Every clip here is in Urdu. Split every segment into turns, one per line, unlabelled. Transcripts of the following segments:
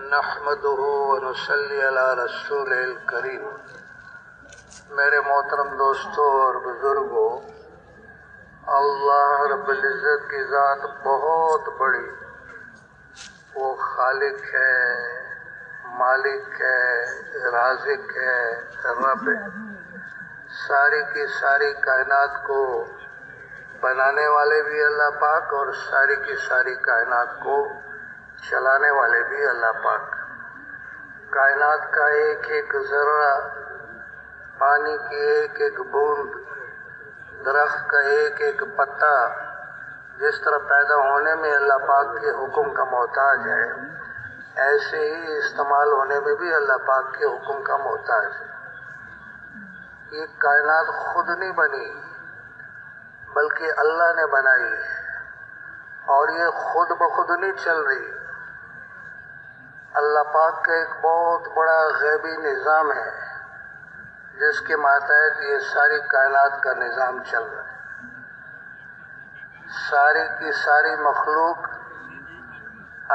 نحمده ونصلی علی رسول الکریم۔ میرے محترم دوستوں اور بزرگوں، اللہ رب العزت کی ذات بہت بڑی، وہ خالق ہے، مالک ہے، رازق ہے، رب ہے۔ ساری کی ساری کائنات کو بنانے والے بھی اللہ پاک اور ساری کی ساری کائنات کو چلانے والے بھی اللہ پاک۔ کائنات کا ایک ایک ذرہ، پانی کی ایک ایک بوند، درخت کا ایک ایک پتا جس طرح پیدا ہونے میں اللہ پاک کے حکم کا محتاج ہے، ایسے ہی استعمال ہونے میں بھی اللہ پاک کے حکم کا محتاج ہے۔ یہ کائنات خود نہیں بنی بلکہ اللہ نے بنائی ہے، اور یہ خود بخود نہیں چل رہی۔ اللہ پاک کا ایک بہت بڑا غیبی نظام ہے جس کے ماتحت یہ ساری کائنات کا نظام چل رہا ہے۔ ساری کی ساری مخلوق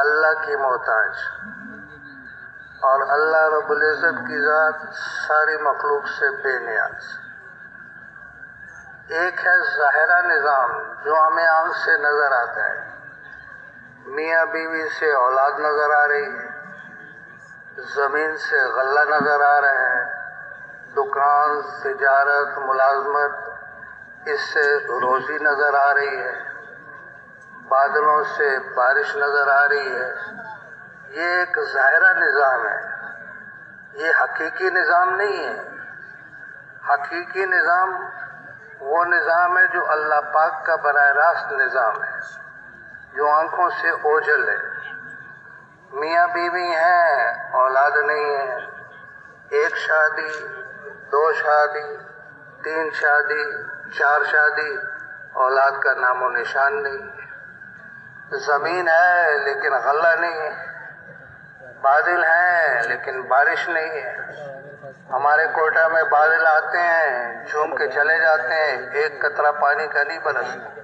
اللہ کی محتاج، اور اللہ رب العزت کی ذات ساری مخلوق سے بے نیاز۔ ایک ہے ظاہرہ نظام جو ہمیں آنکھ سے نظر آتا ہے، میاں بیوی سے اولاد نظر آ رہی ہے، زمین سے غلہ نظر آ رہا ہے، دکان، تجارت، ملازمت، اس سے روزی نظر آ رہی ہے، بادلوں سے بارش نظر آ رہی ہے۔ یہ ایک ظاہرہ نظام ہے، یہ حقیقی نظام نہیں ہے۔ حقیقی نظام وہ نظام ہے جو اللہ پاک کا براہ راست نظام ہے، جو آنکھوں سے اوجھل ہے۔ میاں بیوی ہیں، اولاد نہیں ہے، ایک شادی، دو شادی، تین شادی، چار شادی، اولاد کا نام و نشان نہیں ہے۔ زمین ہے لیکن غلہ نہیں ہے، بادل ہیں لیکن بارش نہیں ہے۔ ہمارے کوئٹہ میں بادل آتے ہیں، جھوم کے چلے جاتے ہیں، ایک قطرہ پانی کا نہیں برستا۔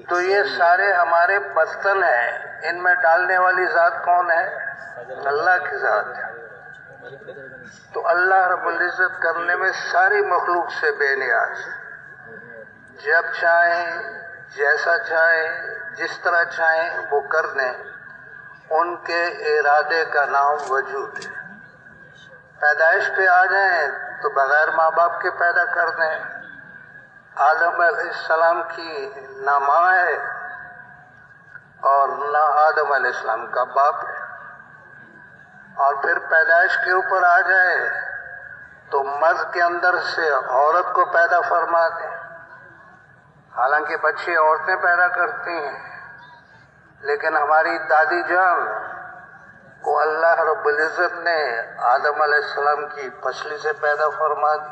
تو یہ سارے ہمارے برتن ہیں، ان میں ڈالنے والی ذات کون ہے؟ اللہ کی ذات ہے۔ تو اللہ رب العزت کرنے میں ساری مخلوق سے بے نیاز ہے۔ جب چاہیں، جیسا چاہیں، جس طرح چاہیں وہ کر دیں، ان کے ارادے کا نام وجود ہے۔ پیدائش پہ آ جائیں تو بغیر ماں باپ کے پیدا کر دیں۔ آدم علیہ السلام کی نہ ماں ہے اور نہ آدم علیہ السلام کا باپ ہے، اور پھر پیدائش کے اوپر آ جائے تو مرد کے اندر سے عورت کو پیدا فرما دیں۔ حالانکہ بچے عورتیں پیدا کرتی ہیں، لیکن ہماری دادی جان کو اللہ رب العزت نے آدم علیہ السلام کی پسلی سے پیدا فرما دی۔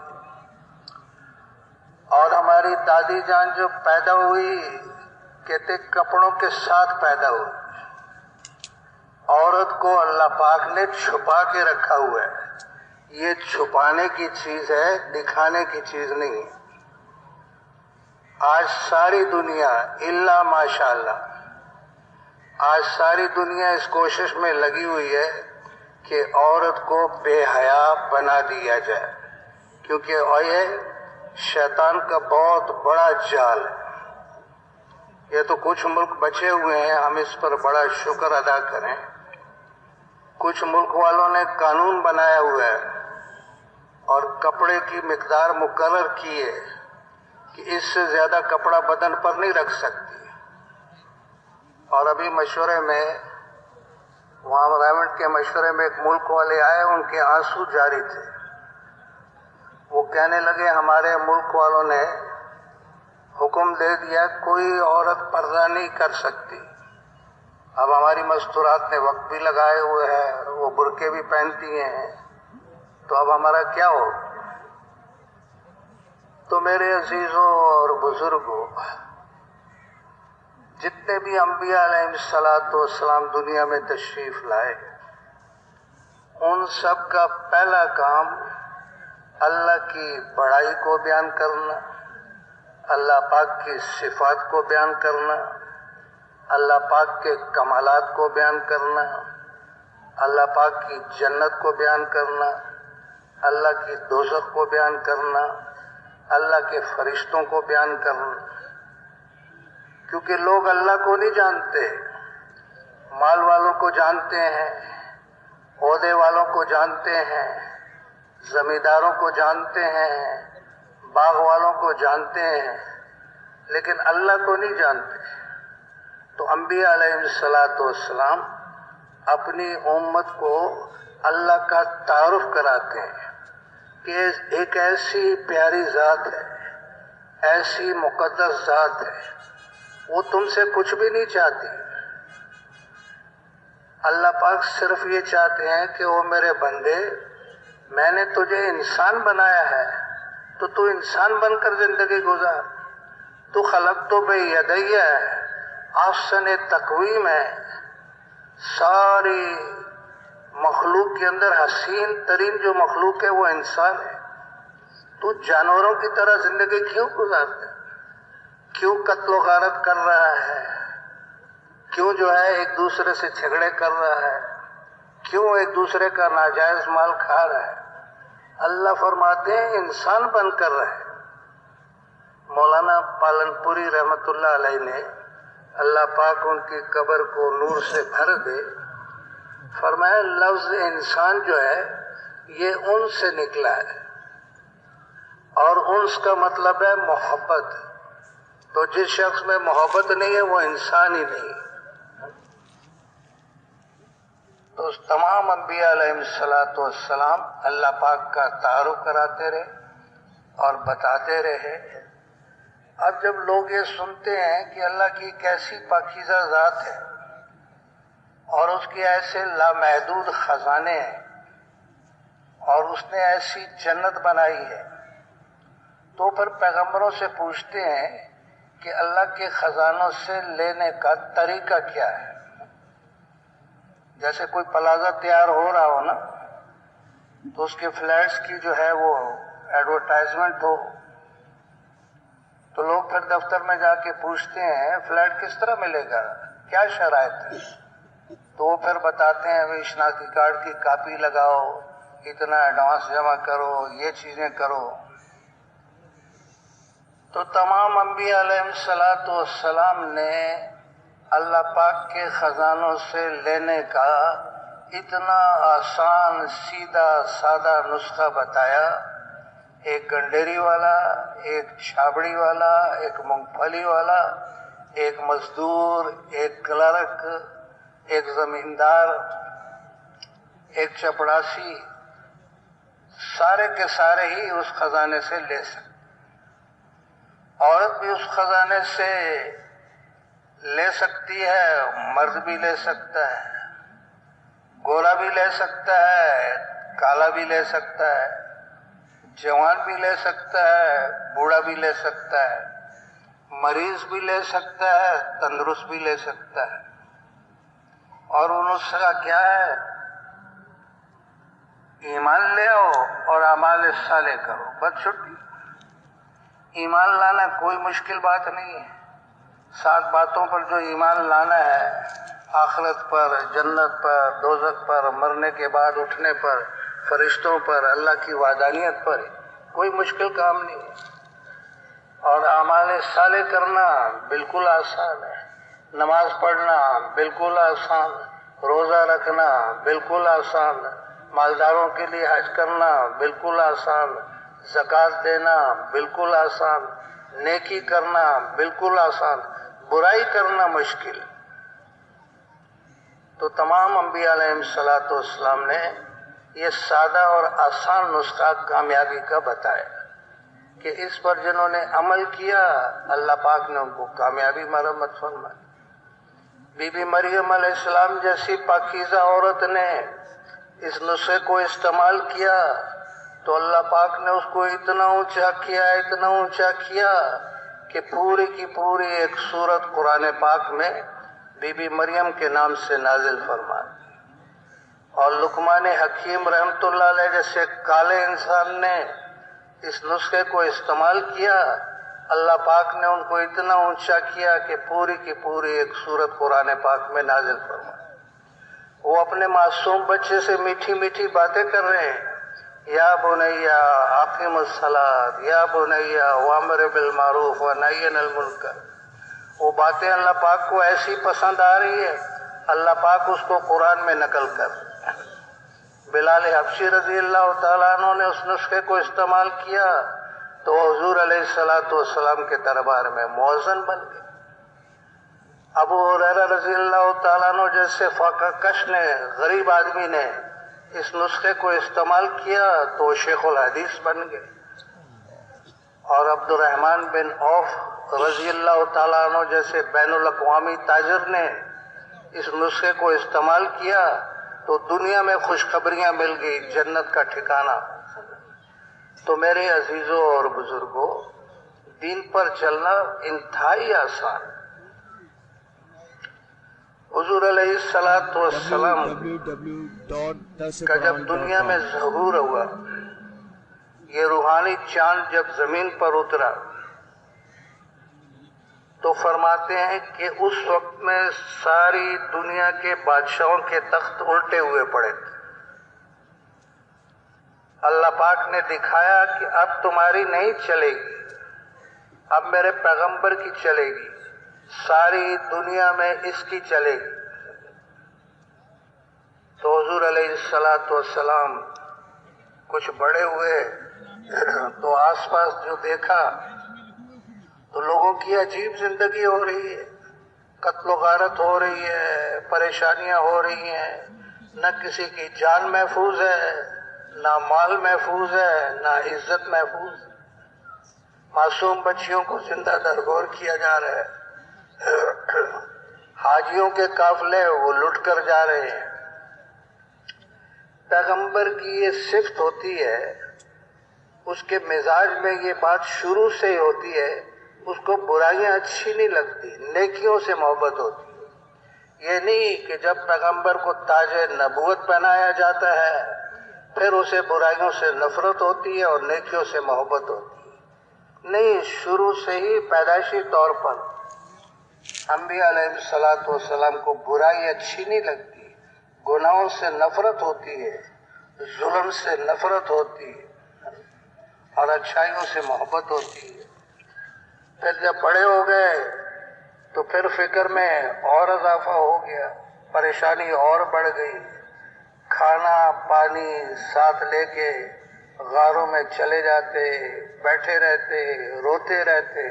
اور ہماری دادی جان جو پیدا ہوئی، کہتے کپڑوں کے ساتھ پیدا ہوئی۔ عورت کو اللہ پاک نے چھپا کے رکھا ہوا ہے۔ یہ چھپانے کی چیز ہے، دکھانے کی چیز نہیں ہے۔ آج ساری دنیا الا ماشاءاللہ، آج ساری دنیا اس کوشش میں لگی ہوئی ہے کہ عورت کو بے حیا بنا دیا جائے، کیونکہ یہ شیطان کا بہت بڑا جال ہے۔ یہ تو کچھ ملک بچے ہوئے ہیں، ہم اس پر بڑا شکر ادا کریں۔ کچھ ملک والوں نے قانون بنایا ہوا ہے اور کپڑے کی مقدار مقرر کی ہے کہ اس سے زیادہ کپڑا بدن پر نہیں رکھ سکتی۔ اور ابھی مشورے میں، وہاں گورنمنٹ کے مشورے میں ایک ملک والے آئے، ان کے آنسو جاری تھے۔ وہ کہنے لگے ہمارے ملک والوں نے حکم دے دیا کوئی عورت پردہ نہیں کر سکتی۔ اب ہماری مستورات نے وقت بھی لگائے ہوئے ہیں، وہ برقعے بھی پہنتی ہیں، تو اب ہمارا کیا ہو؟ تو میرے عزیزوں اور بزرگوں، جتنے بھی انبیاء علیہ السلام دنیا میں تشریف لائے، ان سب کا پہلا کام اللہ کی بڑائی کو بیان کرنا، اللہ پاک کی صفات کو بیان کرنا، اللہ پاک کے کمالات کو بیان کرنا، اللہ پاک کی جنت کو بیان کرنا، اللہ کی دوزخ کو بیان کرنا، اللہ کے فرشتوں کو بیان کرنا. کیونکہ لوگ اللہ کو نہیں جانتے، مال والوں کو جانتے ہیں، عہدے والوں کو جانتے ہیں، زمینداروں کو جانتے ہیں، باغ والوں کو جانتے ہیں، لیکن اللہ کو نہیں جانتے. تو انبیاء علیہ السلام اپنی امت کو اللہ کا تعارف کراتے ہیں کہ ایک ایسی پیاری ذات ہے، ایسی مقدس ذات ہے، وہ تم سے کچھ بھی نہیں چاہتی. اللہ پاک صرف یہ چاہتے ہیں کہ وہ میرے بندے، میں نے تجھے انسان بنایا ہے تو تو انسان بن کر زندگی گزار. تو خلقت بیدی ہے، احسن تقویم ہے، ساری مخلوق کے اندر حسین ترین جو مخلوق ہے وہ انسان ہے. تو جانوروں کی طرح زندگی کیوں گزارتا ہے؟ کیوں قتل و غارت کر رہا ہے؟ کیوں جو ہے ایک دوسرے سے جھگڑے کر رہا ہے؟ کیوں ایک دوسرے کا ناجائز مال کھا رہا ہے؟ اللہ فرماتے ہیں انسان بن کر رہے. مولانا پالن پوری رحمت اللہ علیہ نے، اللہ پاک ان کی قبر کو نور سے بھر دے، فرمایا لفظ انسان جو ہے یہ انس سے نکلا ہے، اور انس کا مطلب ہے محبت. تو جس شخص میں محبت نہیں ہے وہ انسان ہی نہیں. تو تمام انبیاء علیہ السلام اللہ پاک کا تعارف کراتے رہے اور بتاتے رہے. اب جب لوگ یہ سنتے ہیں کہ اللہ کی کیسی پاکیزہ ذات ہے اور اس کے ایسے لامحدود خزانے ہیں اور اس نے ایسی جنت بنائی ہے، تو پھر پیغمبروں سے پوچھتے ہیں کہ اللہ کے خزانوں سے لینے کا طریقہ کیا ہے. جیسے کوئی پلازہ تیار ہو رہا ہو نا، تو اس کے فلیٹس کی جو ہے وہ ایڈورٹائزمنٹ ہو، تو لوگ پھر دفتر میں جا کے پوچھتے ہیں فلیٹ کس طرح ملے گا، کیا شرائط ہے؟ تو وہ پھر بتاتے ہیں ابھی شناختی کارڈ کی کاپی لگاؤ، اتنا ایڈوانس جمع کرو، یہ چیزیں کرو. تو تمام انبیاء علیہ السلام نے اللہ پاک کے خزانوں سے لینے کا اتنا آسان سیدھا سادہ نسخہ بتایا. ایک گنڈیری والا، ایک چھابڑی والا، ایک مونگ پھلی والا، ایک مزدور، ایک کلرک، ایک زمیندار، ایک چپڑاسی، سارے کے سارے ہی اس خزانے سے لے سکتے. عورت بھی اس خزانے سے لے سکتی ہے، مرد بھی لے سکتا ہے، گورا بھی لے سکتا ہے، کالا بھی لے سکتا ہے، جوان بھی لے سکتا ہے، بوڑھا بھی لے سکتا ہے، مریض بھی لے سکتا ہے، تندرست بھی لے سکتا ہے. اور ان کا کیا ہے؟ ایمان لے آؤ اور اعمال صالح کرو، بس چھٹی. ایمان لانا کوئی مشکل بات نہیں ہے. 7 باتوں پر جو ایمان لانا ہے، آخرت پر، جنت پر، دوزخ پر، مرنے کے بعد اٹھنے پر، فرشتوں پر، اللہ کی وحدانیت پر، کوئی مشکل کام نہیں ہے. اور اعمال صالح کرنا بالکل آسان ہے. نماز پڑھنا بالکل آسان، روزہ رکھنا بالکل آسان، مالداروں کے لیے حج کرنا بالکل آسان، زکوٰۃ دینا بالکل آسان، نیکی کرنا بالکل آسان، برائی کرنا مشکل. تو تمام انبیاء علیہ السلام نے یہ سادہ اور آسان نسخہ کامیابی کا بتایا کہ اس پر جنہوں نے عمل کیا اللہ پاک نے ان کو کامیابی مرمت فرمائی. بی بی مریم علیہ السلام جیسی پاکیزہ عورت نے اس نسخے کو استعمال کیا تو اللہ پاک نے اس کو اتنا اونچا کیا، اتنا اونچا کیا کہ پوری کی پوری ایک سورت قرآن پاک میں بی بی مریم کے نام سے نازل فرما. اور لقمان حکیم رحمت اللہ علیہ جیسے کالے انسان نے اس نسخے کو استعمال کیا، اللہ پاک نے ان کو اتنا اونچا کیا کہ پوری کی پوری ایک سورت قرآن پاک میں نازل فرمائی. وہ اپنے معصوم بچے سے میٹھی میٹھی باتیں کر رہے ہیں. یا بنیا اقیم الصلاۃ، یا بنیا وامر بالمعروف ونہی عن المنکر. وہ باتیں اللہ پاک کو ایسی پسند آ رہی ہے، اللہ پاک اس کو قرآن میں نقل کر. بلال حبشی رضی اللہ تعالیٰ عنہ نے اس نسخے کو استعمال کیا تو حضور علیہ الصلوۃ والسلام کے دربار میں مؤذن بن گئے. ابو ہریرہ رضی اللہ تعالیٰ عنہ جیسے فاقہ کش نے، غریب آدمی نے اس نسخے کو استعمال کیا تو وہ شیخ الحدیث بن گئے. اور عبد الرحمن بن عوف رضی اللہ تعالیٰ عنہ جیسے بین الاقوامی تاجر نے اس نسخے کو استعمال کیا تو دنیا میں خوشخبریاں مل گئی، جنت کا ٹھکانہ. تو میرے عزیزوں اور بزرگوں، دین پر چلنا انتہائی آسان. حضور علیہ الصلوۃ والسلام کا جب دنیا میں ظہور ہوا، یہ روحانی چاند جب زمین پر اترا تو فرماتے ہیں کہ اس وقت میں ساری دنیا کے بادشاہوں کے تخت الٹے ہوئے پڑے تھے. اللہ پاک نے دکھایا کہ اب تمہاری نہیں چلے گی، اب میرے پیغمبر کی چلے گی، ساری دنیا میں اس کی چلے گی. تو حضور علیہ الصلوۃ والسلام کچھ بڑے ہوئے تو آس پاس جو دیکھا تو لوگوں کی عجیب زندگی ہو رہی ہے، قتل و غارت ہو رہی ہے، پریشانیاں ہو رہی ہیں، نہ کسی کی جان محفوظ ہے، نہ مال محفوظ ہے، نہ عزت محفوظ. معصوم بچیوں کو زندہ درگور کیا جا رہا ہے، حاجیوں کے قافلے وہ لٹ کر جا رہے ہیں. پیغمبر کی یہ صفت ہوتی ہے، اس کے مزاج میں یہ بات شروع سے ہی ہوتی ہے، اس کو برائیاں اچھی نہیں لگتی، نیکیوں سے محبت ہوتی ہے. یہ نہیں کہ جب پیغمبر کو تاج نبوت پہنایا جاتا ہے پھر اسے برائیوں سے نفرت ہوتی ہے اور نیکیوں سے محبت ہوتی ہے. نہیں، شروع سے ہی پیدائشی طور پر انبیاء علیہ الصلوۃ والسلام کو برائی اچھی نہیں لگتی، گناہوں سے نفرت ہوتی ہے، ظلم سے نفرت ہوتی ہے اور اچھائیوں سے محبت ہوتی ہے. پھر جب بڑے ہو گئے تو پھر فکر میں اور اضافہ ہو گیا، پریشانی اور بڑھ گئی. کھانا پانی ساتھ لے کے غاروں میں چلے جاتے، بیٹھے رہتے، روتے رہتے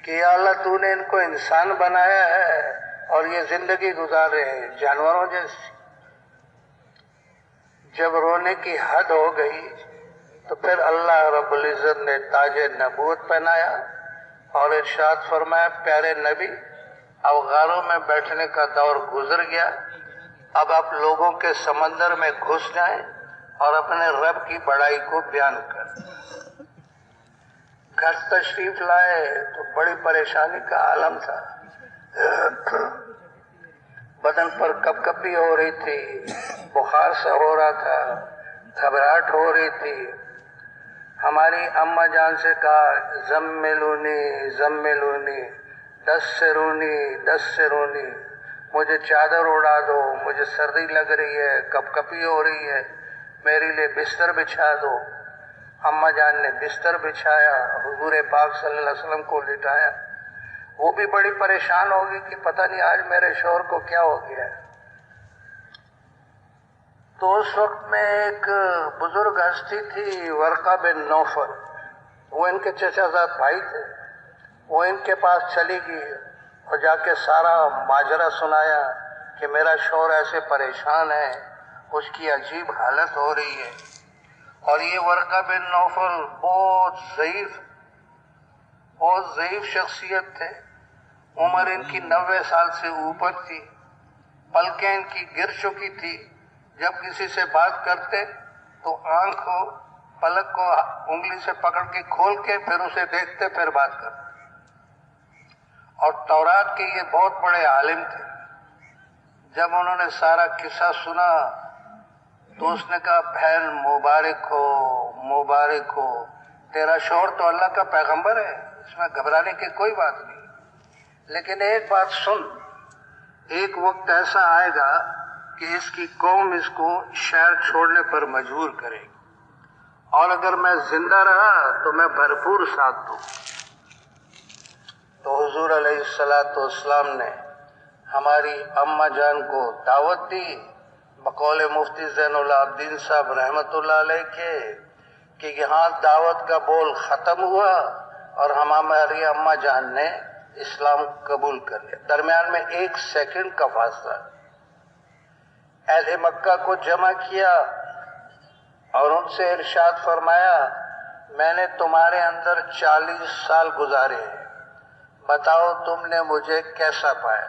کہ یا اللہ تو نے ان کو انسان بنایا ہے اور یہ زندگی گزار رہے ہیں جانوروں جیسی. جب رونے کی حد ہو گئی تو پھر اللہ رب العزت نے تاج نبوت پہنایا اور ارشاد فرمایا، پیارے نبی اب غاروں میں بیٹھنے کا دور گزر گیا، اب آپ لوگوں کے سمندر میں گھس جائیں اور اپنے رب کی بڑائی کو بیان کریں. گھر تشریف لائے تو بڑی پریشانی کا عالم تھا، بدن پر کپ کپی ہو رہی تھی، بخار سا ہو رہا تھا، گھبراہٹ ہو رہی تھی. ہماری اماں جان سے کہا، زملونی زملونی، دسرونی، مجھے چادر اڑا دو، مجھے سردی لگ رہی ہے، کپ کپی ہو رہی ہے، میرے لیے بستر بچھا دو. اماں جان نے بستر بچھایا، حضور پاک صلی اللہ علیہ وسلم کو لٹایا. وہ بھی بڑی پریشان ہوگی کہ پتہ نہیں آج میرے شوہر کو کیا ہو گیا ہے. تو اس وقت میں ایک بزرگ ہستی تھی ورقہ بن نوفل، وہ ان کے چچا زاد بھائی تھے. وہ ان کے پاس چلی گئی اور جا کے سارا ماجرا سنایا کہ میرا شوہر ایسے پریشان ہے، اس کی عجیب حالت ہو رہی ہے. اور یہ ورقہ بن نوفل بہت ضعیف شخصیت تھے. عمر ان کی 90 سال سے اوپر تھی، پلکیں ان کی گر چکی تھی. جب کسی سے بات کرتے تو آنکھ کو پلک کو انگلی سے پکڑ کے کھول کے پھر اسے دیکھتے پھر بات کرتے. اور تورات کے یہ بہت بڑے عالم تھے. جب انہوں نے سارا قصہ سنا تو اس نے کہا، بہن مبارک ہو، تیرا شوہر تو اللہ کا پیغمبر ہے، اس میں گھبرانے کی کوئی بات نہیں. لیکن ایک بات سن، ایک وقت ایسا آئے گا کہ اس کی قوم اس کو شہر چھوڑنے پر مجبور کرے گی، اور اگر میں زندہ رہا تو میں بھرپور ساتھ دوں. تو حضور علیہ السلام نے ہماری اماں جان کو دعوت دی بقول مفتی زین العابدین صاحب رحمۃ اللہ علیہ کے کہ یہاں دعوت کا بول ختم ہوا اور ہماری اماں جان نے اسلام قبول کر لیا. درمیان میں 1 سیکنڈ کا فاصلہ. اہل مکہ کو جمع کیا اور ان سے ارشاد فرمایا میں نے تمہارے اندر 40 سال گزارے ہیں، بتاؤ تم نے مجھے کیسا پایا؟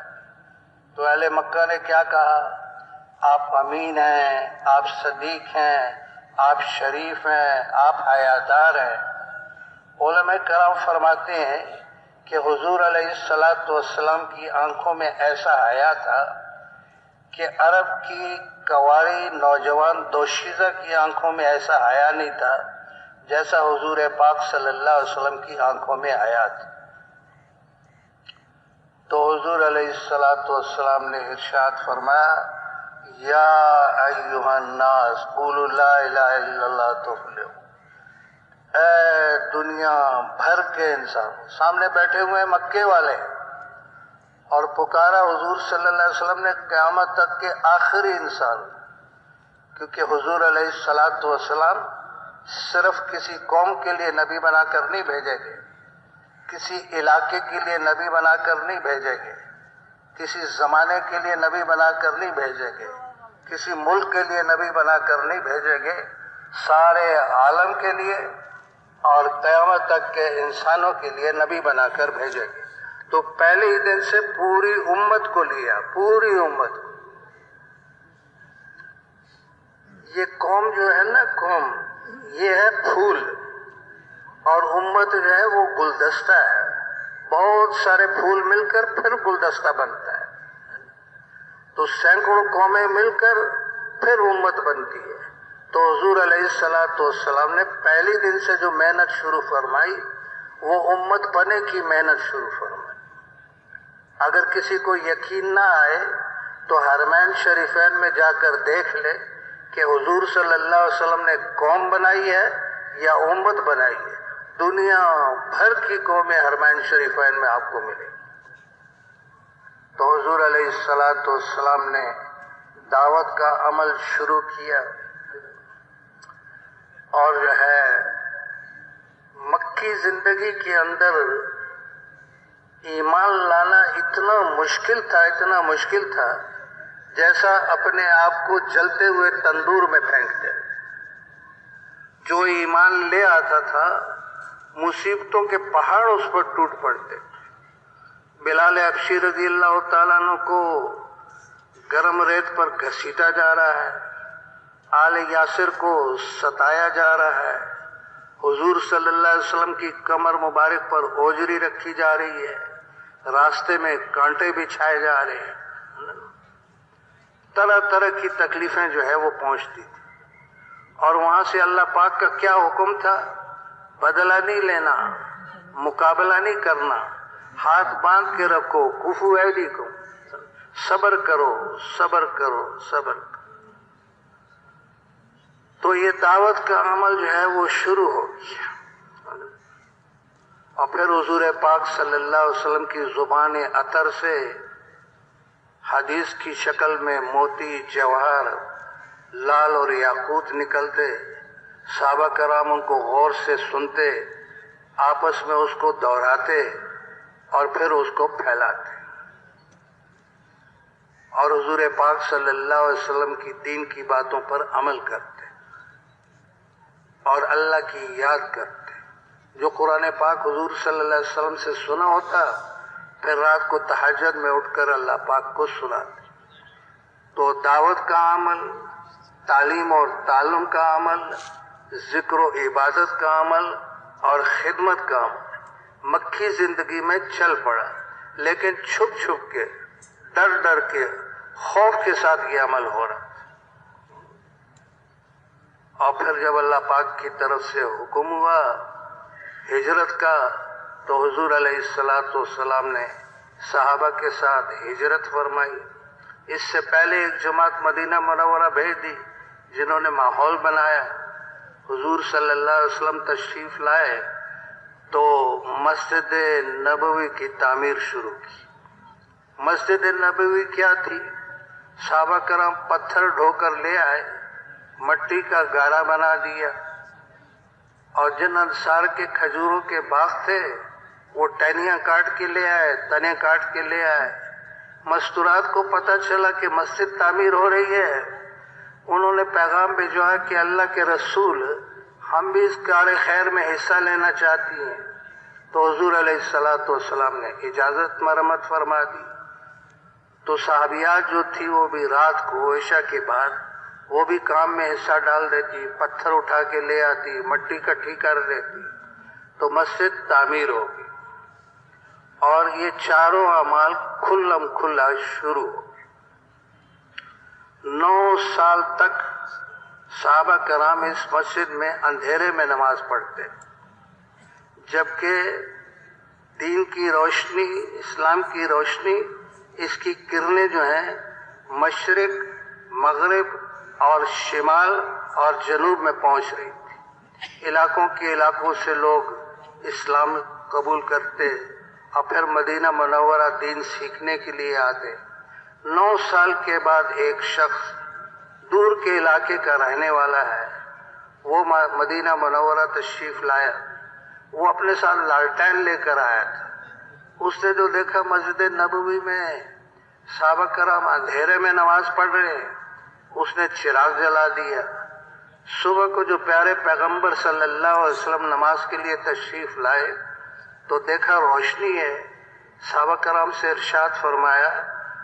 تو اہل مکہ نے کیا کہا؟ آپ امین ہیں، آپ صدیق ہیں، آپ شریف ہیں، آپ حیادار ہیں. علماء کرام فرماتے ہیں کہ حضور علیہ السلام کی آنکھوں میں ایسا حیا تھا کہ عرب کی کواری نوجوان دوشیزہ کی آنکھوں میں ایسا حیا نہیں تھا جیسا حضور پاک صلی اللہ علیہ وسلم کی آنکھوں میں حیا تھا. تو حضور علیہ السلام نے ارشاد فرمایا یا ایھا الناس قولوا لا الہ الا اللہ تفلحوا. اے دنیا بھر کے انسان، سامنے بیٹھے ہوئے ہیں مکے والے، اور پکارا حضور صلی اللہ علیہ وسلم نے قیامت تک کے آخری انسان، کیونکہ حضور علیہ السلام صرف کسی قوم کے لیے نبی بنا کر نہیں بھیجے گئے، کسی علاقے کے لیے نبی بنا کر نہیں بھیجے گئے، کسی زمانے کے لیے نبی بنا کر نہیں بھیجے گئے، کسی ملک کے لیے نبی بنا کر نہیں بھیجے گئے، سارے عالم کے لیے اور قیامت تک کے انسانوں کے لیے نبی بنا کر بھیجے گئے. تو پہلے ہی دن سے پوری امت کو لیا، پوری امت کو. یہ قوم جو ہے نا، قوم یہ ہے پھول، اور امت جو ہے وہ گلدستہ ہے. بہت سارے پھول مل کر پھر گلدستہ بنتا ہے. تو سینکڑوں قومیں مل کر پھر امت بنتی ہے. تو حضور علیہ السلام نے پہلی دن سے جو محنت شروع فرمائی وہ امت بنے کی محنت شروع فرمائی. اگر کسی کو یقین نہ آئے تو حرمین شریفین میں جا کر دیکھ لے کہ حضور صلی اللہ علیہ وسلم نے قوم بنائی ہے یا امت بنائی ہے. دنیا بھر کی قومیں حرمین شریفین میں آپ کو ملیں. تو حضور علیہ السلام نے دعوت کا عمل شروع کیا، اور جو ہے مکی زندگی کے اندر ایمان لانا اتنا مشکل تھا جیسا اپنے آپ کو جلتے ہوئے تندور میں پھینکتے. جو ایمان لے آتا تھا مصیبتوں کے پہاڑ اس پر ٹوٹ پڑتے. بلال حبشی رضی اللہ تعالیٰ عنہ کو گرم ریت پر گھسیٹا جا رہا ہے، آل یاسر کو ستایا جا رہا ہے، حضور صلی اللہ علیہ وسلم کی کمر مبارک پر اوجری رکھی جا رہی ہے، راستے میں کانٹے بچھائے جا رہے ہیں، طرح طرح کی تکلیفیں جو ہے وہ پہنچتی تھی. اور وہاں سے اللہ پاک کا کیا حکم تھا؟ بدلہ نہیں لینا، مقابلہ نہیں کرنا، ہاتھ باندھ کے رکھو، کفو ایدیکم، صبر کرو صبر کرو صبر کرو. تو یہ دعوت کا عمل جو ہے وہ شروع ہو گیا. اور پھر حضور پاک صلی اللہ علیہ وسلم کی زبان عطر سے حدیث کی شکل میں موتی، جواہر، لال اور یاقوت نکلتے. صحابہ کرام ان کو غور سے سنتے، آپس میں اس کو دہراتے اور پھر اس کو پھیلاتے، اور حضور پاک صلی اللہ علیہ وسلم کی دین کی باتوں پر عمل کرتے اور اللہ کی یاد کرتے. جو قرآن پاک حضور صلی اللہ علیہ وسلم سے سنا ہوتا پھر رات کو تہجد میں اٹھ کر اللہ پاک کو سناتے. تو دعوت کا عمل، تعلیم اور تعلم کا عمل، ذکر و عبادت کا عمل اور خدمت کا عمل مکی زندگی میں چل پڑا، لیکن چھپ چھپ کے، ڈر ڈر کے، خوف کے ساتھ یہ عمل ہو رہا. اور پھر جب اللہ پاک کی طرف سے حکم ہوا ہجرت کا تو حضور علیہ الصلوۃ والسلام نے صحابہ کے ساتھ ہجرت فرمائی۔ اس سے پہلے ایک جماعت مدینہ منورہ بھیج دی جنہوں نے ماحول بنایا۔ حضور صلی اللہ علیہ وسلم تشریف لائے تو مسجد نبوی کی تعمیر شروع کی۔ مسجد نبوی کیا تھی؟ صحابہ کرام پتھر ڈھو کر لے آئے، مٹی کا گارا بنا دیا، اور جن انصار کے کھجوروں کے باغ تھے وہ ٹہنیاں کاٹ کے لے آئے، تنے کاٹ کے لے آئے۔ مستورات کو پتہ چلا کہ مسجد تعمیر ہو رہی ہے، انہوں نے پیغام بھیجوایا کہ اللہ کے رسول ہم بھی اس کار خیر میں حصہ لینا چاہتی ہیں۔ تو حضور علیہ الصلوۃ والسلام نے اجازت مرمت فرما دی۔ تو صحابیات جو تھی وہ بھی رات کو عشاء کے بعد وہ بھی کام میں حصہ ڈال دیتی، پتھر اٹھا کے لے آتی، مٹی اکٹھی کر دیتی، تو مسجد تعمیر ہو گئی۔ اور یہ چاروں اعمال کھلم کھلا شروع ہو۔ 9 سال تک صحابہ کرام اس مسجد میں اندھیرے میں نماز پڑھتے، جبکہ دین کی روشنی، اسلام کی روشنی، اس کی کرنیں جو ہیں مشرق، مغرب اور شمال اور جنوب میں پہنچ رہی تھی۔ علاقوں کے علاقوں سے لوگ اسلام قبول کرتے اور پھر مدینہ منورہ دین سیکھنے کے لیے آتے۔ 9 سال کے بعد ایک شخص دور کے علاقے کا رہنے والا ہے، وہ مدینہ منورہ تشریف لایا۔ وہ اپنے ساتھ لالٹین لے کر آیا تھا۔ اس نے جو دیکھا مسجد نبوی میں صحابہ کرام اندھیرے میں نماز پڑھ رہے، اس نے چراغ جلا دیا۔ صبح کو جو پیارے پیغمبر صلی اللہ علیہ وسلم نماز کے لیے تشریف لائے تو دیکھا روشنی ہے۔ صحابہ کرام سے ارشاد فرمایا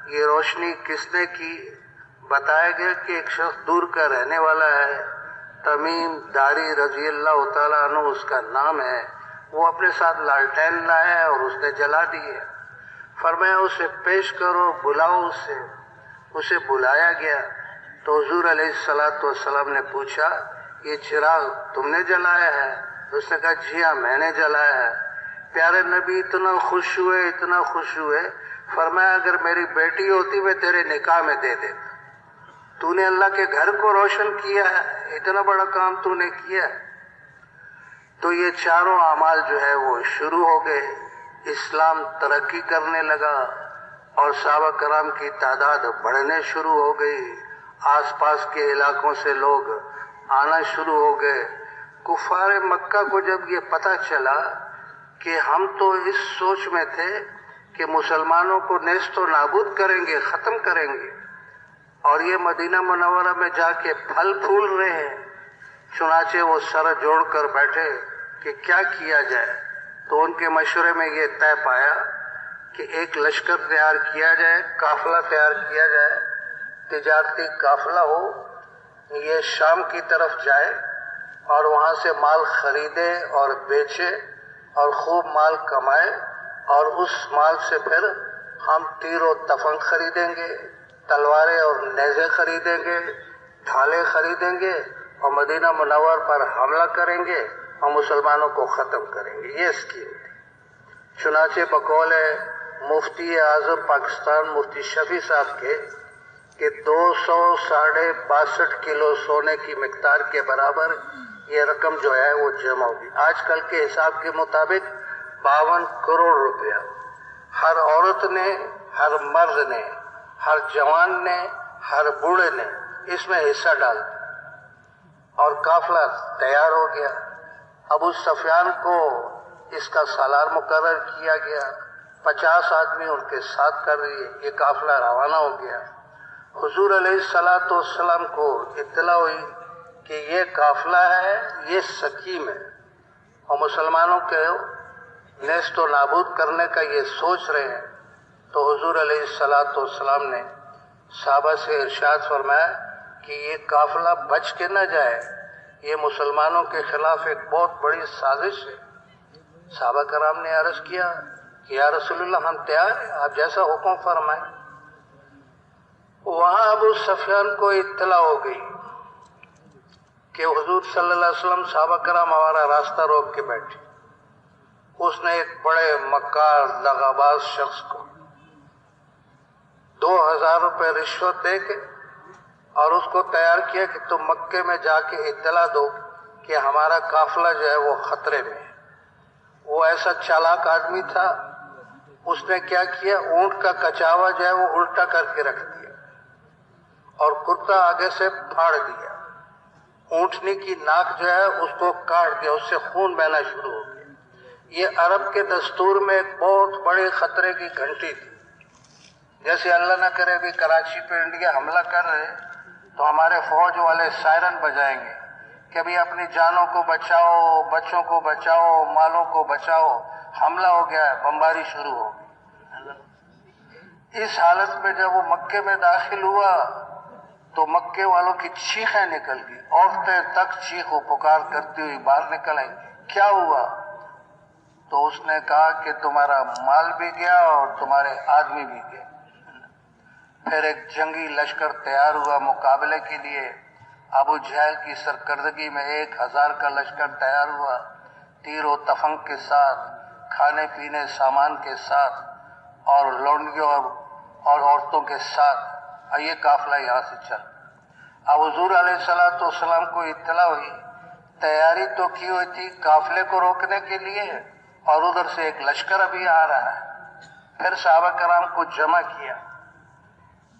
یہ روشنی کس نے کی؟ بتایا گیا کہ ایک شخص دور کا رہنے والا ہے، تمیم داری رضی اللہ تعالیٰ عنہ اس کا نام ہے، وہ اپنے ساتھ لالٹین لایا ہے اور اس نے جلا دی ہے۔ فرمایا اسے پیش کرو، بلاؤ اسے بلایا گیا تو حضور علیہ الصلوۃ والسلام نے پوچھا یہ چراغ تم نے جلایا ہے؟ اس نے کہا جی ہاں میں نے جلایا ہے۔ پیارے نبی اتنا خوش ہوئے، فرمایا اگر میری بیٹی ہوتی میں تیرے نکاح میں دے دیتا، تو نے اللہ کے گھر کو روشن کیا ہے، اتنا بڑا کام تو نے کیا۔ تو یہ چاروں اعمال جو ہے وہ شروع ہو گئے، اسلام ترقی کرنے لگا اور صحابہ کرام کی تعداد بڑھنے شروع ہو گئی، آس پاس کے علاقوں سے لوگ آنا شروع ہو گئے۔ کفار مکہ کو جب یہ پتہ چلا کہ ہم تو اس سوچ میں تھے کہ مسلمانوں کو نیست و نابود کریں گے، ختم کریں گے، اور یہ مدینہ منورہ میں جا کے پھل پھول رہے ہیں، چنانچہ وہ سر جوڑ کر بیٹھے کہ کیا کیا جائے۔ تو ان کے مشورے میں یہ طے پایا کہ ایک لشکر تیار کیا جائے، قافلہ تیار کیا جائے، تجارتی قافلہ ہو، یہ شام کی طرف جائے اور وہاں سے مال خریدے اور بیچے اور خوب مال کمائے، اور اس مال سے پھر ہم تیر و تفنگ خریدیں گے، تلواریں اور نیزے خریدیں گے، ڈھالیں خریدیں گے اور مدینہ منور پر حملہ کریں گے اور مسلمانوں کو ختم کریں گے۔ یہ اسکیم تھی۔ چنانچہ بقول مفتی اعظم پاکستان مفتی شفیع صاحب کے کہ 262 کلو سونے کی مقدار کے برابر یہ رقم جو ہے وہ جمع ہوگی۔ آج کل کے حساب کے مطابق 52 کروڑ روپیہ ہر عورت نے، ہر مرد نے، ہر جوان نے، ہر بوڑھے نے اس میں حصہ ڈال دیا اور قافلہ تیار ہو گیا۔ ابو سفیان کو اس کا سالار مقرر کیا گیا، 50 آدمی ان کے ساتھ کر دیے، یہ قافلہ روانہ ہو گیا۔ حضور علیہ الصلوۃ والسلام کو اطلاع ہوئی کہ یہ قافلہ ہے، یہ سکیم ہے اور مسلمانوں کے نیست و نابود کرنے کا یہ سوچ رہے ہیں۔ تو حضور علیہ الصلوۃ والسلام نے صحابہ سے ارشاد فرمایا کہ یہ قافلہ بچ کے نہ جائے، یہ مسلمانوں کے خلاف ایک بہت بڑی سازش ہے۔ صحابہ کرام نے عرض کیا کہ یا رسول اللہ ہم تیار ہیں، آپ جیسا حکم فرمائیں۔ وہاں ابو سفیان کو اطلاع ہو گئی کہ حضور صلی اللہ علیہ وسلم صحابہ کرام ہمارا راستہ روک کے بیٹھے۔ اس نے ایک بڑے مکار دغاباز شخص کو 2000 روپے رشوت دے کے اور اس کو تیار کیا کہ تم مکے میں جا کے اطلاع دو کہ ہمارا قافلہ جو ہے وہ خطرے میں ہے۔ وہ ایسا چالاک آدمی تھا، اس نے کیا کیا، اونٹ کا کچاوا جو ہے وہ الٹا کر کے رکھ دیا اور کرتا آگے سے پھاڑ دیا، اونٹنی کی ناک جو ہے اس کو کاٹ دیا، اس سے خون بہنا شروع ہو گیا۔ یہ عرب کے دستور میں ایک بہت بڑے خطرے کی گھنٹی تھی۔ جیسے اللہ نہ کرے بھی کراچی پہ انڈیا حملہ کر رہے تو ہمارے فوج والے سائرن بجائیں گے کہ ابھی اپنی جانوں کو بچاؤ، بچوں کو بچاؤ، مالوں کو بچاؤ، حملہ ہو گیا ہے، بمباری شروع ہو گئی۔ اس حالت میں جب وہ مکے میں داخل ہوا تو مکے والوں کی چیخیں نکل گئی، عورتیں تک چیخ و پکار کرتی ہوئی باہر نکل آئیں، کیا ہوا؟ تو اس نے کہا کہ تمہارا مال بھی گیا اور تمہارے آدمی بھی گئے۔ پھر ایک جنگی لشکر تیار ہوا مقابلے کے لیے، ابو جہل کی سرکردگی میں 1000 کا لشکر تیار ہوا، تیر و تفنگ کے ساتھ، کھانے پینے سامان کے ساتھ اور لونڈیوں اور عورتوں کے ساتھ، یہ قافلہ یہاں سے چل۔ اب حضور علیہ السلام کو اطلاع ہوئی، تیاری تو کی ہوئی تھی قافلے کو روکنے کے لیے اور ادھر سے ایک لشکر ابھی آ رہا ہے۔ پھر صحابہ کرام کو جمع کیا،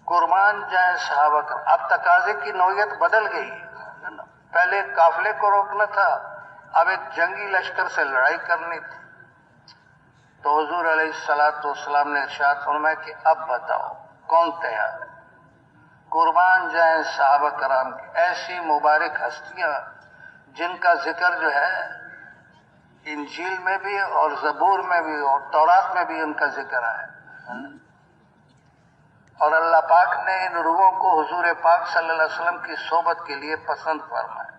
قربان جائیں صحابہ کرام۔ اب تقاضے کی نوعیت بدل گئی، پہلے قافلے کو روکنا تھا، اب ایک جنگی لشکر سے لڑائی کرنی تھی۔ تو حضور علیہ السلام نے ارشاد فرمایا کہ اب بتاؤ کون تیار ہے؟ قربان جائیں صحابہ کرام کی ایسی مبارک ہستیاں جن کا ذکر جو ہے انجیل میں بھی اور زبور میں بھی اور تورات میں بھی ان کا ذکر ہے، اور اللہ پاک نے ان روحوں کو حضور پاک صلی اللہ علیہ وسلم کی صحبت کے لیے پسند فرمایا۔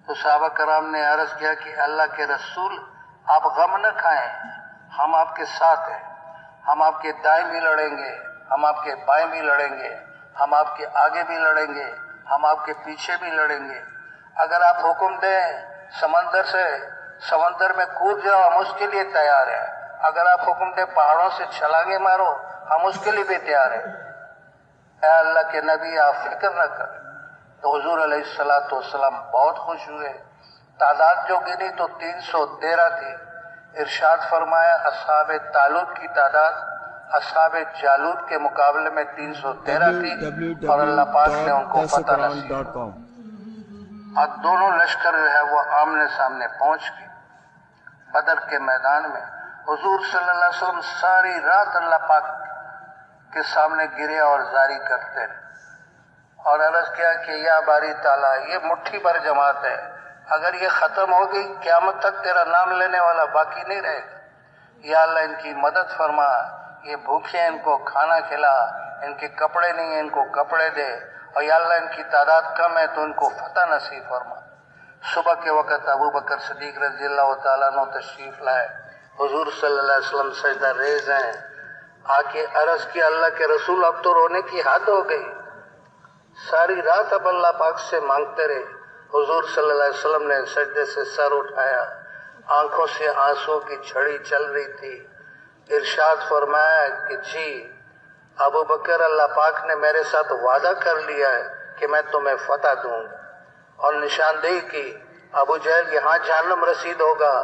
تو صحابہ کرام نے عرض کیا کہ اللہ کے رسول آپ غم نہ کھائیں، ہم آپ کے ساتھ ہیں، ہم آپ کے دائیں بھی لڑیں گے، ہم آپ کے بائیں بھی لڑیں گے، ہم آپ کے آگے بھی لڑیں گے، ہم آپ کے پیچھے بھی لڑیں گے۔ اگر آپ حکم دیں سمندر میں کود جاؤ، ہم اس کے لیے تیار ہیں۔ اگر آپ حکم دیں پہاڑوں سے چھلانگیں مارو، ہم اس کے لیے بھی تیار ہیں۔ اے اللہ کے نبی آپ فکر نہ کریں۔ تو حضور علیہ السلام بہت خوش ہوئے، تعداد جو گنی تو 313 تھی۔ ارشاد فرمایا اصحاب طالوت کی تعداد اصحاب جالوت کے مقابلے میں 313 تھی اور اللہ پاک نے ان کو فتح نصیب فرمایا۔ اور دونوں لشکر جو ہے وہ آمنے سامنے پہنچ گئے بدر کے میدان میں۔ حضور صلی اللہ علیہ وسلم ساری رات اللہ پاک کے سامنے گرے اور زاری کرتے رہے اور عرض کیا کہ یا باری تعالیٰ یہ مٹھی بھر جماعت ہے، اگر یہ ختم ہو گئی قیامت تک تیرا نام لینے والا باقی نہیں رہے گا۔ یا اللہ ان کی مدد فرما، یہ بھوکے ہیں ان کو کھانا کھلا، ان کے کپڑے نہیں ہیں ان کو کپڑے دے، اور یا اللہ ان کی تعداد کم ہے تو ان کو فتح نصیب فرما۔ صبح کے وقت ابو بکر صدیق رضی اللہ تعالیٰ عنہ تشریف لائے، حضور صلی اللہ علیہ وسلم سجدہ ریز ہیں، آ کے عرض کیا اللہ کے رسول اب تو رونے کی حد ہو گئی۔ ساری رات اب اللہ پاک سے مانگتے رہے۔ حضور صلی اللہ علیہ وسلم نے سجدے سے سر اٹھایا، آنکھوں سے آنسوں کی جھڑی چل رہی تھی۔ ارشاد فرمایا کہ جی ابو بکر اللہ پاک نے میرے ساتھ وعدہ کر لیا ہے کہ میں تمہیں فتح دوں گا، اور نشاندہی کی ابو جہل یہاں جہنم رسید ہوگا،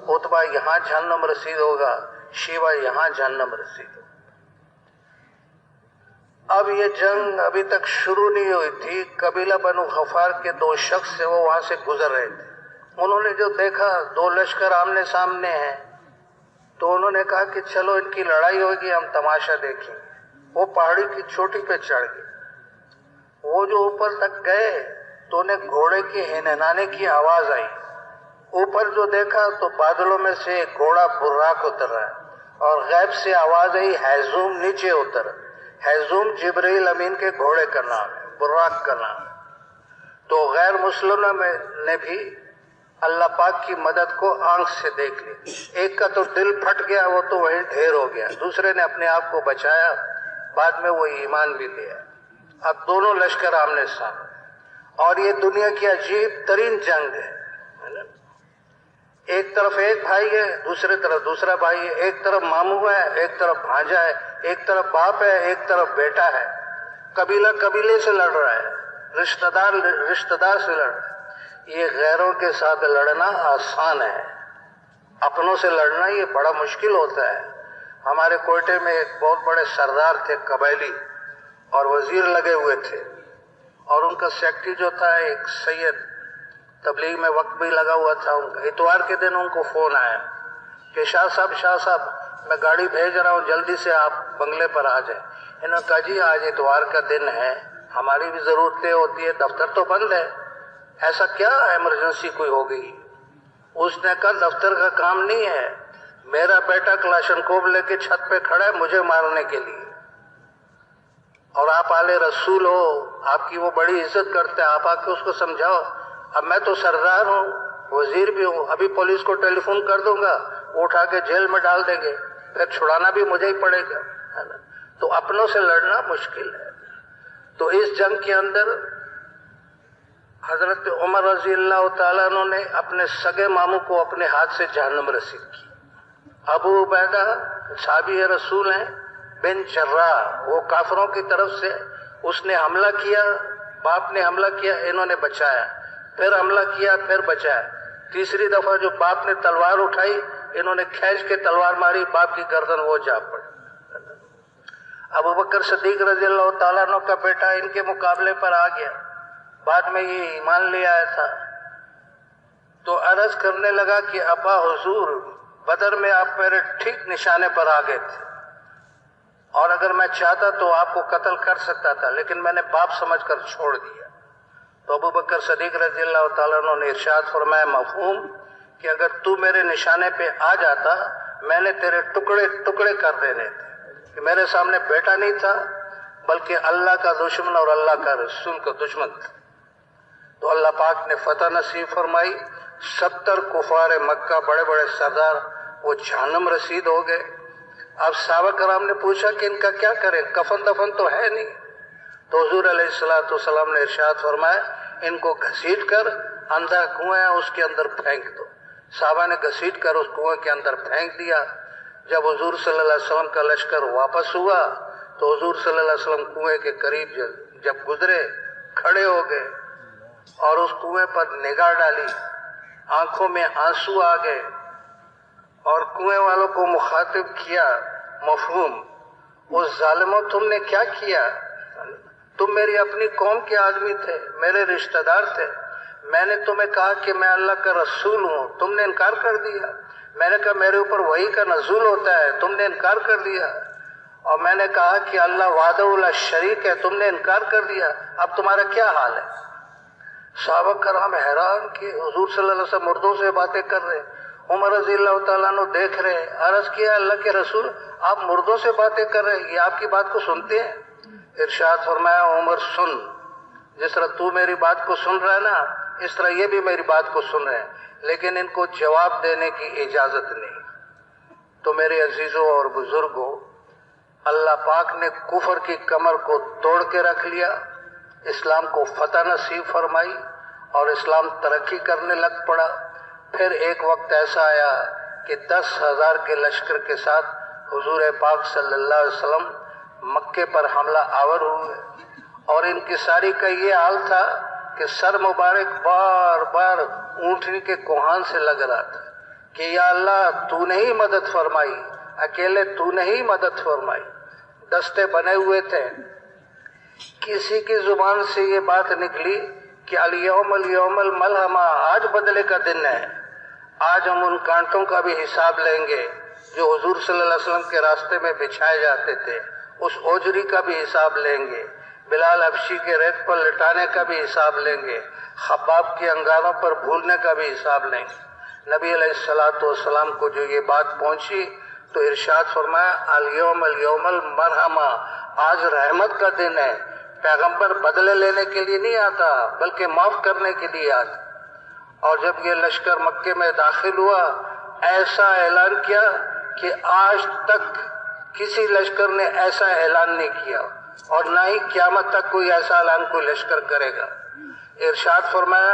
عتبہ یہاں جہنم رسید ہوگا، شیبہ یہاں جہنم رسید ہوگا۔ اب یہ جنگ ابھی تک شروع نہیں ہوئی تھی، قبیلہ بنو غفار کے 2 شخص سے وہ وہاں سے گزر رہے تھے۔ انہوں نے جو دیکھا 2 لشکر آمنے سامنے ہیں تو انہوں نے کہا کہ چلو ان کی لڑائی ہوگی، ہم تماشا دیکھیں۔ وہ پہاڑی کی چوٹی پہ چڑھ گئے، وہ جو اوپر تک گئے تو انہیں گھوڑے کے ہنہنانے کی آواز آئی۔ اوپر جو دیکھا تو بادلوں میں سے ایک گھوڑا براق اتر رہا ہے اور غیب سے آواز آئی ہیزوم نیچے اتر۔ ہیزوم جبرائیل امین کے گھوڑے کا نام ہے، براق کا نام ہے۔ تو غیر مسلموں نے بھی اللہ پاک کی مدد کو آنکھ سے دیکھ لی۔ ایک کا تو دل پھٹ گیا، وہ تو وہیں ڈھیر ہو گیا، دوسرے نے اپنے آپ کو بچایا، بعد میں وہ ایمان بھی لیا۔ اب دونوں لشکر آمنے سامنے، اور یہ دنیا کی عجیب ترین جنگ ہے۔ ایک طرف ایک بھائی ہے، دوسری طرف دوسرا بھائی ہے، ایک طرف ماموں ہے، ایک طرف بھانجا ہے، ایک طرف باپ ہے، ایک طرف بیٹا ہے، قبیلہ قبیلے سے لڑ رہا ہے، رشتہ دار سے لڑ رہا ہے۔ یہ غیروں کے ساتھ لڑنا آسان ہے، اپنوں سے لڑنا یہ بڑا مشکل ہوتا ہے۔ ہمارے کوئٹے میں ایک بہت بڑے سردار تھے قبائلی، اور وزیر لگے ہوئے تھے، اور ان کا سیکٹری جو تھا ایک سید، تبلیغ میں وقت بھی لگا ہوا تھا ان کا۔ اتوار کے دن ان کو فون آیا کہ شاہ صاحب میں گاڑی بھیج رہا ہوں، جلدی سے آپ بنگلے پر آ جائیں۔ انہوں نے کہا جی آج اتوار کا دن ہے، ہماری بھی ضرورتیں ہوتی ہے، دفتر تو بند ہے، ایسا کیا ایمرجنسی کوئی ہو گئی؟ اس نے کہا دفتر کا کام نہیں ہے، میرا بیٹا کلاشنکوف لے کے چھت پہ کھڑا ہے مجھے مارنے کے لیے، اور آپ آلے رسول ہو، آپ کی وہ بڑی عزت کرتے ہیں، آپ آ کے اس کو سمجھاؤ۔ اب میں تو سردار ہوں، وزیر بھی ہوں، ابھی پولیس کو ٹیلی فون کر دوں گا، وہ اٹھا کے جیل میں ڈال دیں گے، پھر چھڑانا بھی مجھے ہی پڑے گا، ہے نا؟ تو اپنوں سے لڑنا مشکل ہے۔ تو اس جنگ کے اندر حضرت عمر رضی اللہ تعالیٰ عنہ نے اپنے سگے ماموں کو اپنے ہاتھ سے جہنم رسید کی۔ ابو عبیدہ صحابی رسول ہیں، بن جراح، وہ کافروں کی طرف سے اس نے حملہ کیا، باپ نے حملہ کیا، انہوں نے بچایا، پھر حملہ کیا، پھر بچایا۔ تیسری دفعہ جو باپ نے تلوار اٹھائی، انہوں نے کھینچ کے تلوار ماری، باپ کی گردن وہ جا پڑی۔ ابو بکر صدیق رضی اللہ تعالیٰ عنہ کا بیٹا ان کے مقابلے پر آ گیا، بعد میں یہ ایمان لے آیا تھا، تو عرض کرنے لگا کہ ابا حضور بدر میں آپ میرے ٹھیک نشانے پر آ گئے تھے، اور اگر میں چاہتا تو آپ کو قتل کر سکتا تھا، لیکن میں نے باپ سمجھ کر چھوڑ دیا۔ تو ابو بکر صدیق رضی اللہ تعالیٰ عنہ نے ارشاد فرمایا مفہوم کہ اگر تو میرے نشانے پہ آ جاتا میں نے تیرے ٹکڑے ٹکڑے کر دینے تھے، کہ میرے سامنے بیٹا نہیں تھا بلکہ اللہ کا دشمن اور اللہ کا رسول کا دشمن تھا۔ تو اللہ پاک نے فتح نصیب فرمائی، 70 کفار مکہ بڑے بڑے سردار وہ جہنم رسید ہو گئے۔ اب صحابہ کرام نے پوچھا کہ ان کا کیا کریں، کفن دفن تو ہے نہیں۔ تو حضور علیہ السلام نے ارشاد فرمایا ان کو گھسیٹ کر اندھا کنواں ہے اس کے اندر پھینک دو۔ صحابہ نے گھسیٹ کر اس کنویں کے اندر پھینک دیا۔ جب حضور صلی اللہ علیہ وسلم کا لشکر واپس ہوا تو حضور صلی اللہ علیہ وسلم کنویں کے قریب جب گزرے کھڑے ہو گئے اور اس کنویں پر نگاہ ڈالی، آنکھوں میں آنسو آ گئے، اور کنویں والوں کو مخاطب کیا مفہوم، اس ظالموں تم نے کیا کیا؟ تم میری اپنی قوم کے آدمی تھے، میرے رشتہ دار تھے، میں نے تمہیں کہا کہ میں اللہ کا رسول ہوں، تم نے انکار کر دیا۔ میں نے کہا میرے اوپر وحی کا نزول ہوتا ہے، تم نے انکار کر دیا۔ اور میں نے کہا کہ اللہ وحدہ لا شریک ہے، تم نے انکار کر دیا، اب تمہارا کیا حال ہے؟ صحابہ کرام حیران کہ حضور صلی اللہ علیہ وسلم مردوں سے باتیں کر رہے، عمر رضی اللہ تعالیٰ عنہ دیکھ رہے، عرض کیا اللہ کے رسول آپ مردوں سے باتیں کر رہے، یہ آپ کی بات کو سنتے ہیں؟ ارشاد فرمایا عمر سن، جس طرح تو میری بات کو سن رہا ہے نا اس طرح یہ بھی میری بات کو سن رہے ہیں، لیکن ان کو جواب دینے کی اجازت نہیں۔ تو میرے عزیزوں اور بزرگوں، اللہ پاک نے کفر کی کمر کو توڑ کے رکھ لیا، اسلام کو فتح نصیب فرمائی اور اسلام ترقی کرنے لگ پڑا۔ پھر ایک وقت ایسا آیا کہ 10,000 کے لشکر کے ساتھ حضور پاک صلی اللہ علیہ وسلم مکے پر حملہ آور ہوئے، اور انکساری کا یہ حال تھا کہ سر مبارک بار بار اونٹنی کے کوہان سے لگ رہا تھا کہ یا اللہ تو نے ہی مدد فرمائی، اکیلے تو نے ہی مدد فرمائی۔ دستے بنے ہوئے تھے، کسی کی زبان سے یہ بات نکلی کہ الیوم الملحمہ، آج بدلے کا دن ہے، آج ہم ان کانٹوں کا بھی حساب لیں گے جو حضور صلی اللہ علیہ وسلم کے راستے میں بچھائے جاتے تھے، اس اوجری کا بھی حساب لیں گے، بلال حبشی کے ریت پر لٹانے کا بھی حساب لیں گے، خباب کے انگاروں پر بھولنے کا بھی حساب لیں گے۔ نبی علیہ السلام کو جو یہ بات پہنچی تو ارشاد فرمایا الیوم المرحمہ، آج رحمت کا دن ہے، پیغمبر بدلے لینے کے لیے نہیں آتا بلکہ معاف کرنے کے لیے آتا۔ اور جب یہ لشکر مکے میں داخل ہوا ایسا اعلان کیا کہ آج تک کسی لشکر نے ایسا اعلان نہیں کیا، اور نہ ہی قیامت تک کوئی ایسا اعلان کوئی لشکر کرے گا۔ ارشاد فرمایا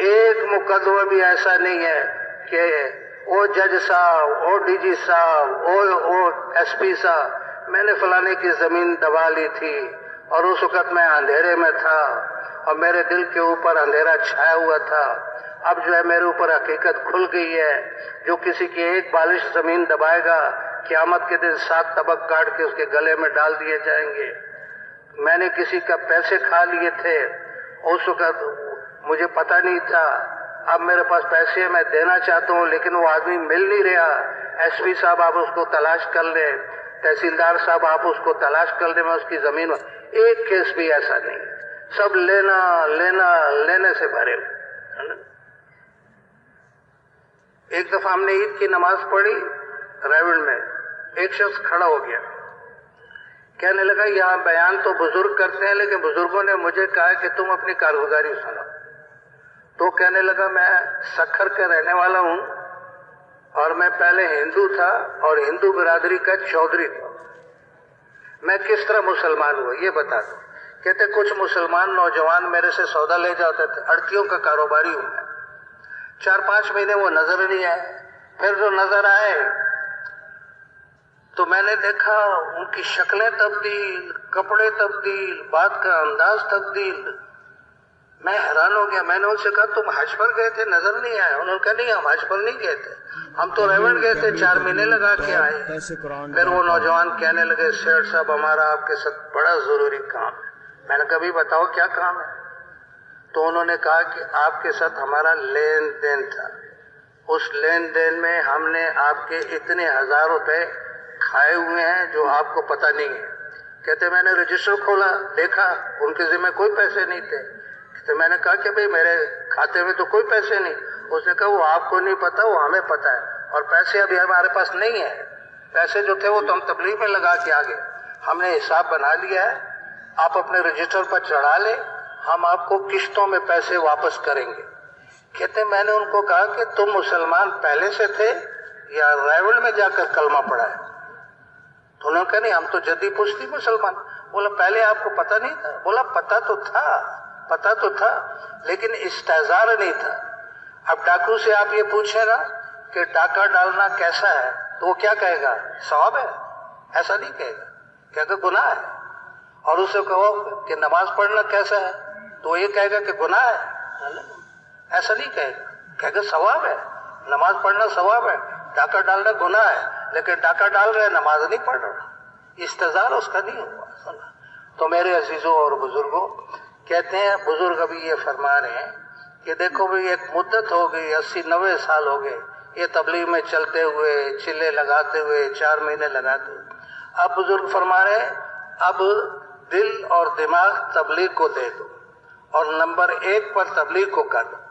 ایک مقدمہ بھی ایسا نہیں ہے کہ او جج صاحب، او ڈی جی صاحب، او ایس پی صاحب میں نے فلانے کی زمین دبا لی تھی اور اس وقت میں اندھیرے میں تھا اور میرے دل کے اوپر اندھیرا چھایا ہوا تھا، اب جو ہے میرے اوپر حقیقت کھل گئی ہے، جو کسی کی ایک بالش زمین دبائے گا قیامت کے دن 7 طبق کاٹ کے اس کے گلے میں ڈال دیے جائیں گے۔ میں نے کسی کا پیسے کھا لیے تھے، اس وقت مجھے پتہ نہیں تھا، اب میرے پاس پیسے ہیں، میں دینا چاہتا ہوں لیکن وہ آدمی مل نہیں رہا۔ ایس پی صاحب آپ اس کو تلاش کر لیں، تحصیلدار صاحب آپ اس کو تلاش کر لیں، میں اس کی زمین ایک کیس بھی ایسا نہیں، سب لینا لینا لینے سے بھرے ہوئے۔ ایک دفعہ ہم نے عید کی نماز پڑھی ریونڈ میں، ایک شخص کھڑا ہو گیا، کہنے لگا یہاں بیان تو بزرگ کرتے ہیں لیکن بزرگوں نے مجھے کہا کہ تم اپنی کارگزاری سنو۔ تو کہنے لگا میں سکھر کا رہنے والا ہوں اور میں پہلے ہندو تھا اور ہندو برادری کا چودھری تھا، میں کس طرح مسلمان ہوا یہ بتا دو۔ کہتے کچھ مسلمان نوجوان میرے سے سودا لے جاتے تھے، اڑتیوں کا کاروباری ہوں میں، 4-5 مہینے وہ نظر نہیں آئے، پھر جو نظر آئے تو میں نے دیکھا ان کی شکلیں تبدیل، کپڑے تبدیل، بات کا انداز تبدیل، میں حیران ہو گیا۔ میں نے ان سے کہا تم حج پر گئے تھے نظر نہیں آئے؟ انہوں نے کہا نہیں ہم حج پر نہیں گئے تھے، ہم تو ریونڈ گئے تھے، 4 مہینے لگا کے آئے۔ پھر وہ نوجوان کہنے لگے سیٹھ صاحب ہمارا آپ کے ساتھ بڑا ضروری کام ہے۔ میں نے کہا بھی بتاؤ کیا کام ہے؟ تو انہوں نے کہا کہ آپ کے ساتھ ہمارا لین دین تھا، اس لین دین میں ہم نے آپ کے اتنے 1000 روپے کھائے ہوئے ہیں جو آپ کو پتہ نہیں ہے۔ کہتے میں نے رجسٹر کھولا، دیکھا ان کے ذمہ کوئی پیسے نہیں تھے۔ تو میں نے کہا کہ بھئی میرے کھاتے میں تو کوئی پیسے نہیں۔ اس نے کہا وہ آپ کو نہیں پتا، وہ ہمیں پتا ہے، اور پیسے ابھی ہمارے پاس نہیں ہیں، پیسے جو تھے وہ تو ہم تبلیغ میں لگا کے آگے، ہم نے حساب بنا لیا ہے، آپ اپنے رجسٹر پر چڑھا لیں، ہم آپ کو قسطوں میں پیسے واپس کریں گے۔ کہتے میں نے ان کو کہا کہ تم مسلمان پہلے سے تھے یا ریونڈ میں جا کر کلمہ پڑھا ہے؟ تو انہوں نے کہا نہیں ہم تو جدی پشتی مسلمان۔ بولا پہلے آپ کو پتہ نہیں تھا؟ بولا پتہ تو تھا لیکن استحضار نہیں تھا۔ اب ڈاکو سے آپ یہ پوچھیں نا کہ ڈاکہ ڈالنا کیسا ہے تو وہ کیا کہے گا؟ ثواب ہے، ایسا نہیں کہے گا، کہے گا گناہ ہے۔ اور اسے کہو کہ نماز پڑھنا کیسا ہے تو وہ یہ کہے گا کہ گناہ ہے، ایسا نہیں کہے گا، کہے گا ثواب ہے، نماز پڑھنا ثواب ہے، ڈاکہ ڈالنا گناہ ہے، لیکن ڈاکہ ڈال رہے نماز نہیں پڑھ رہا، استحضار اس کا نہیں ہوا۔ تو میرے عزیزوں اور بزرگوں کہتے ہیں بزرگ ابھی یہ فرما رہے ہیں کہ دیکھو بھئی ایک مدت ہو گئی، 80-90 سال ہو گئے یہ تبلیغ میں چلتے ہوئے، چلے لگاتے ہوئے، 4 مہینے لگاتے ہوئے۔ اب بزرگ فرما رہے ہیں اب دل اور دماغ تبلیغ کو دے دو اور نمبر 1 پر تبلیغ کو کر دو۔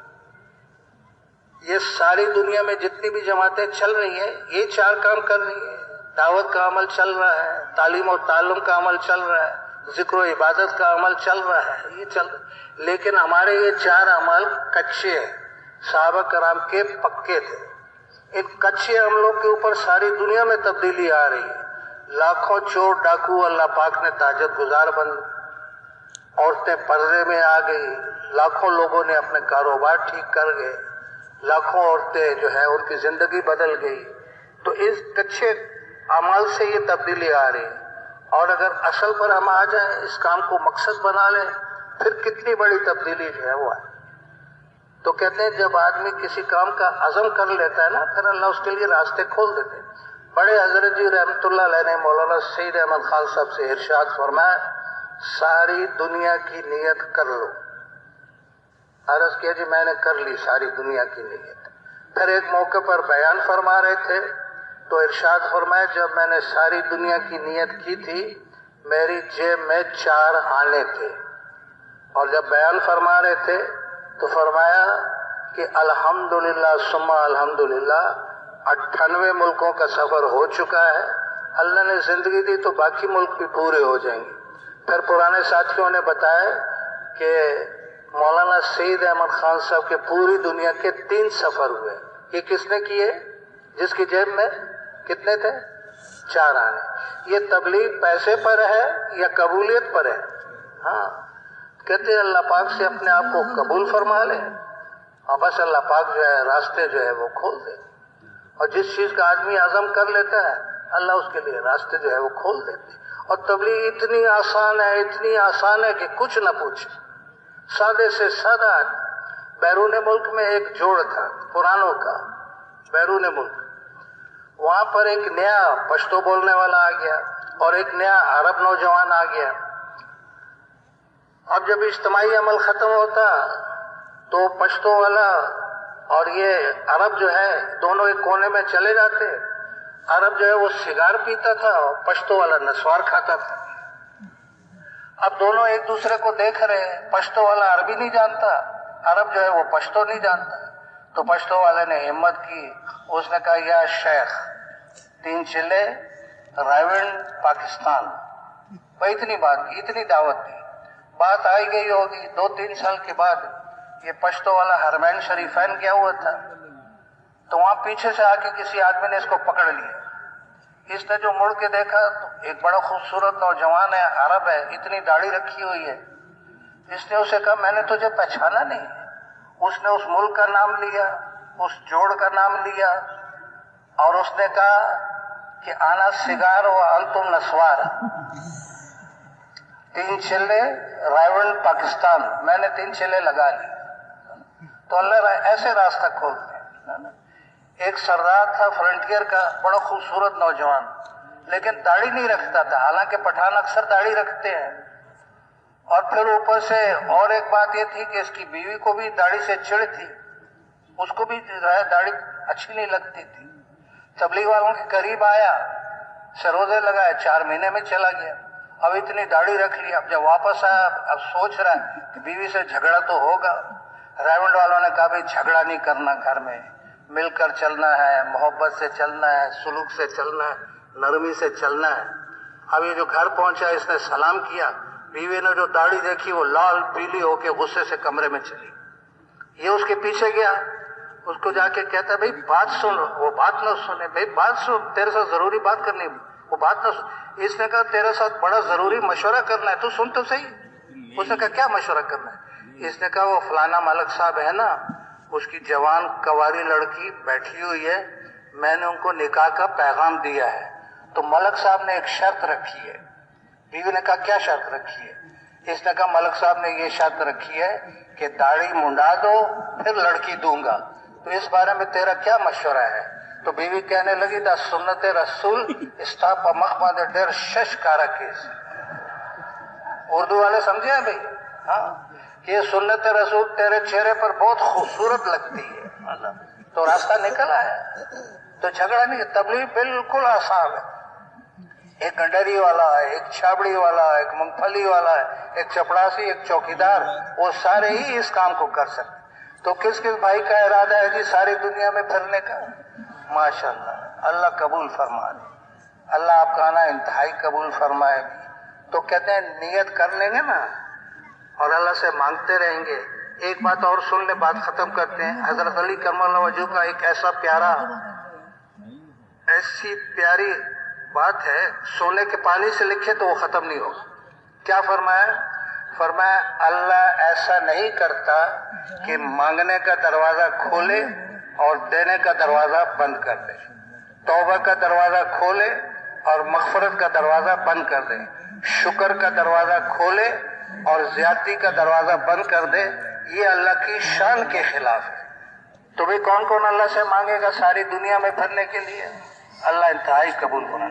یہ ساری دنیا میں جتنی بھی جماعتیں چل رہی ہیں یہ 4 کام کر رہی ہیں، دعوت کا عمل چل رہا ہے، تعلیم و تعلم کا عمل چل رہا ہے، ذکر و عبادت کا عمل چل رہا ہے، یہ چل رہا ہے، لیکن ہمارے یہ 4 عمل کچے ہیں، صحابہ کرام کے پکے تھے۔ ان کچے عملوں کے اوپر ساری دنیا میں تبدیلی آ رہی ہے۔ لاکھوں چور ڈاکو اللہ پاک نے تہجد گزار بن، عورتیں پردے میں آ گئی، لاکھوں لوگوں نے اپنے کاروبار ٹھیک کر گئے، لاکھوں عورتیں جو ہے ان کی زندگی بدل گئی۔ تو اس کچے اعمال سے یہ تبدیلی آ رہی ہے، اور اگر اصل پر ہم آ جائیں، اس کام کو مقصد بنا لیں، پھر کتنی بڑی تبدیلی جو ہے وہ ہے۔ تو کہتے ہیں جب آدمی کسی کام کا عزم کر لیتا ہے نا، پھر اللہ اس کے لیے راستے کھول دیتے ہیں۔ بڑے حضرت جی رحمۃ اللہ علیہ نے مولانا سعید احمد خان صاحب سے ارشاد فرمایا ساری دنیا کی نیت کر لو۔ عرض کیا جی میں نے کر لی ساری دنیا کی نیت۔ پھر ایک موقع پر بیان فرما رہے تھے تو ارشاد فرمایا جب میں نے ساری دنیا کی نیت کی تھی میری جیب میں 4 آنے تھے، اور جب بیان فرما رہے تھے تو فرمایا کہ الحمدللہ ثم الحمدللہ 98 ملکوں کا سفر ہو چکا ہے، اللہ نے زندگی دی تو باقی ملک بھی پورے ہو جائیں گے۔ پھر پرانے ساتھیوں نے بتایا کہ مولانا سعید احمد خان صاحب کے پوری دنیا کے 3 سفر ہوئے۔ یہ کس نے کیے؟ جس کی جیب میں کتنے تھے؟ 4 آنے۔ یہ تبلیغ پیسے پر ہے یا قبولیت پر ہے؟ ہاں، کہتے ہیں اللہ پاک سے اپنے آپ کو قبول فرما لیں اور بس اللہ پاک جو ہے راستے جو ہے وہ کھول دے. اور جس چیز کا آدمی عزم کر لیتا ہے اللہ اس کے لیے راستے جو ہے وہ کھول دیتے. اور تبلیغ اتنی آسان ہے کہ کچھ نہ پوچھے. سادے سے سادہ آدمی. بیرون ملک میں ایک جوڑ تھا پرانوں کا، بیرون ملک. وہاں پر ایک نیا پشتو بولنے والا آ گیا اور ایک نیا عرب نوجوان آ گیا. اب جب اجتماعی عمل ختم ہوتا تو پشتو والا اور یہ عرب جو ہے دونوں ایک کونے میں چلے جاتے. عرب جو ہے وہ سگار پیتا تھا اور پشتو والا نسوار کھاتا تھا. اب دونوں ایک دوسرے کو دیکھ رہے ہیں. پشتو والا عربی نہیں جانتا، عرب جو ہے وہ پشتو نہیں جانتا. تو پشتو والے نے ہمت کی، اس نے کہا یا شیخ 3 چلے رائیونڈ پاکستان. بھائی اتنی بات کی، اتنی دعوت دی، بات آئی گئی ہوگی. 2-3 سال کے بعد یہ پشتو والا حرمین شریفین گیا ہوا تھا تو وہاں پیچھے سے آ کے کسی آدمی نے اس کو پکڑ لیا. اس نے جو مڑ کے دیکھا تو ایک بڑا خوبصورت نوجوان ہے، عرب ہے، اتنی داڑھی رکھی ہوئی ہے. اس نے اسے کہا میں نے تجھے پہچانا نہیں. اس نے اس ملک کا نام لیا، اس جوڑ کا نام لیا اور اس نے کہا کہ آنا سگار و انتم نسوار. 3 چلے رائیونڈ پاکستان، میں نے 3 چلے لگا لی. تو اللہ ایسے راستہ کھولتے ہیں. ایک سردار تھا فرنٹیئر کا، بڑا خوبصورت نوجوان، لیکن داڑھی نہیں رکھتا تھا. حالانکہ پٹھان اکثر داڑھی رکھتے ہیں. اور پھر اوپر سے اور ایک بات یہ تھی کہ اس کی بیوی کو بھی داڑھی سے چڑ تھی، اس کو بھی داڑھی اچھی نہیں لگتی تھی. تبلیغ والوں کے قریب آیا، سروزے لگائے، 4 مہینے میں چلا گیا. اب اتنی داڑھی رکھ لی. اب جب واپس آیا اب سوچ رہا ہے کہ بیوی سے جھگڑا تو ہوگا. رائیونڈ والوں نے کہا بھائی جھگڑا نہیں کرنا، گھر میں مل کر چلنا ہے، محبت سے چلنا ہے، سلوک سے چلنا ہے، نرمی سے چلنا ہے. اب یہ جو گھر پہنچا اس نے سلام کیا. بیوی نے جو داڑھی دیکھی وہ لال پیلی ہو کے غصے سے کمرے میں چلی. یہ اس کے پیچھے گیا، اس کو جا کے کہتا بھائی بات سن. وہ بات نہ سنے. بھائی بات سن، تیرے ساتھ ضروری بات کرنی. وہ بات نہ سن. اس نے کہا تیرے ساتھ بڑا ضروری مشورہ کرنا ہے، تو سن تو صحیح. اس نے کہا کیا مشورہ کرنا ہے؟ اس نے کہا وہ فلانا ملک صاحب ہے نا، اس کی جوان کنواری لڑکی بیٹھی ہوئی ہے، میں نے ان کو نکاح کا پیغام دیا ہے. تو ملک صاحب نے ایک شرط رکھی ہے. بیوی نے کہا کیا شرط رکھی ہے؟ اس نے کہا ملک صاحب نے یہ شرط رکھی ہے کہ داڑھی منڈا دو پھر لڑکی دوں گا. تو اس بارے میں تیرا کیا مشورہ ہے؟ تو بیوی کہنے لگی دا سنت رسول استاپ مخمد ڈر شش کارا کیس. اردو والے سمجھے ہیں بھائی؟ ہاں، یہ سنت رسول تیرے چہرے پر بہت خوبصورت لگتی ہے. تو راستہ نکل آیا. تو جھگڑا نہیں. تبلیغ بالکل آسان ہے. ایک گنڈری والا ہے، ایک چھابڑی والا ہے، ایک مونگ پھلی والا ہے، ایک چپڑاسی، ایک چوکیدار، وہ سارے ہی اس کام کو کر سکتے. تو کس کس بھائی کا ارادہ ہے جی ساری دنیا میں پھرنے کا؟ ماشاءاللہ، اللہ قبول فرمائے. اللہ آپ کا آنا انتہائی قبول فرمائے. تو کہتے ہیں نیت کر لیں گے نا اور اللہ سے مانگتے رہیں گے. ایک بات اور سن لے، بات ختم کرتے ہیں. حضرت علی کرم اللہ وجہہ کا ایک ایسی پیاری بات ہے، سونے کے پانی سے لکھے تو وہ ختم نہیں ہوگا. کیا فرمایا؟ فرمایا اللہ ایسا نہیں کرتا کہ مانگنے کا دروازہ کھولے اور دینے کا دروازہ بند کر دے. توبہ کا دروازہ کھولے اور مغفرت کا دروازہ بند کر دے. شکر کا دروازہ کھولے اور زیادتی کا دروازہ بند کر دے. یہ اللہ کی شان کے خلاف ہے. تو بھئی کون کون اللہ سے مانگے گا ساری دنیا میں پھرنے کے لیے؟ اللہ انتہائی قبول کرے.